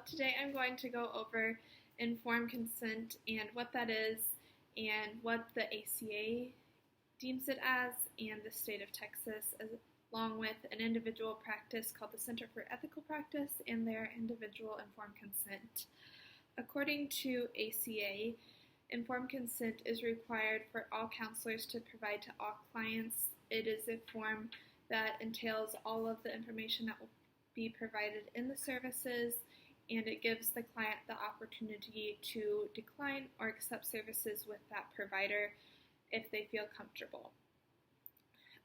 Today I'm going to go over informed consent and what that is and what the ACA deems it as and the state of Texas, along with an individual practice called the Center for Ethical Practice and their individual informed consent. According to ACA, informed consent is required for all counselors to provide to all clients. It is a form that entails all of the information that will be provided in the services, and it gives the client the opportunity to decline or accept services with that provider if they feel comfortable.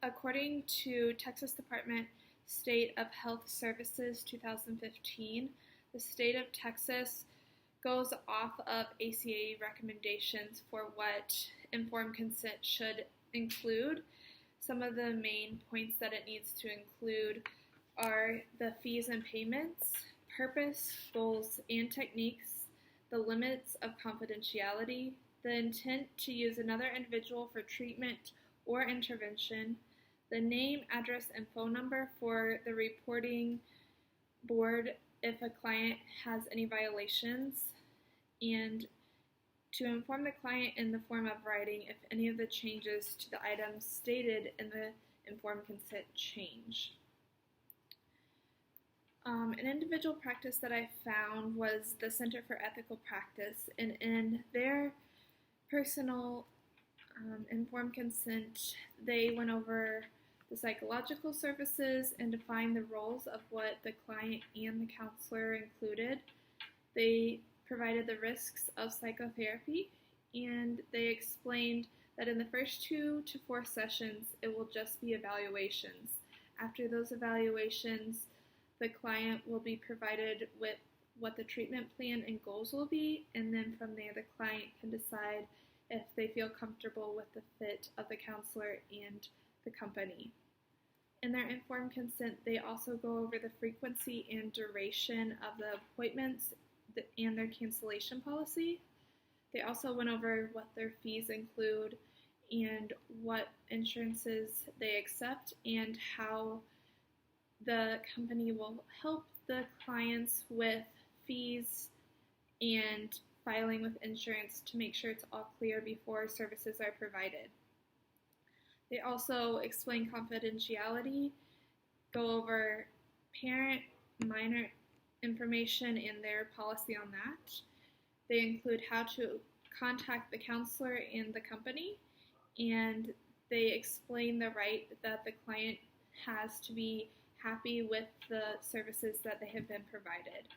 According to Texas Department State of Health Services 2015, the state of Texas goes off of ACA recommendations for what informed consent should include. Some of the main points that it needs to include are the fees and payments, purpose, goals, and techniques, the limits of confidentiality, the intent to use another individual for treatment or intervention, the name, address, and phone number for the reporting board if a client has any violations, and to inform the client in the form of writing if any of the changes to the items stated in the informed consent change. An individual practice that I found was the Center for Ethical Practice, and in their personal informed consent, they went over the psychological services and defined the roles of what the client and the counselor included. They provided the risks of psychotherapy, and they explained that in the first 2 to 4 sessions, it will just be evaluations. After those evaluations, the client will be provided with what the treatment plan and goals will be, and then from there the client can decide if they feel comfortable with the fit of the counselor and the company. In their informed consent, they also go over the frequency and duration of the appointments and their cancellation policy. They also went over what their fees include and what insurances they accept and how the company will help the clients with fees and filing with insurance to make sure it's all clear before services are provided. They also explain confidentiality, go over parent-minor information and their policy on that. They include how to contact the counselor and the company, and they explain the right that the client has to be happy with the services that they have been provided.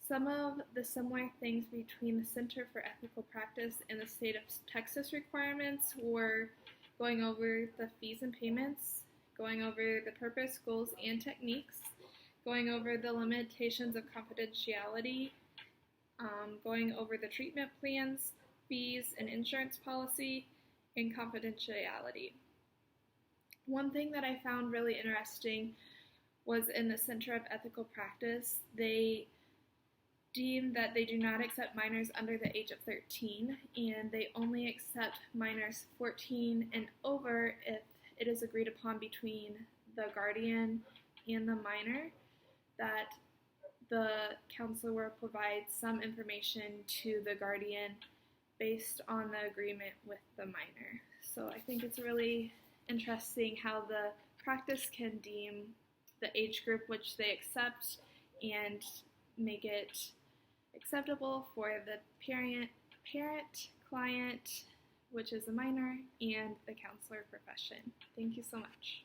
Some of the similar things between the Center for Ethical Practice and the state of Texas requirements were going over the fees and payments, going over the purpose, goals, and techniques, going over the limitations of confidentiality, going over the treatment plans, fees, and insurance policy, and confidentiality. One thing that I found really interesting was in the Center of Ethical Practice, they deem that they do not accept minors under the age of 13, and they only accept minors 14 and over if it is agreed upon between the guardian and the minor that the counselor will provide some information to the guardian based on the agreement with the minor. So I think it's really interesting how the practice can deem the age group which they accept and make it acceptable for the parent, client, which is a minor, and the counselor profession. Thank you so much.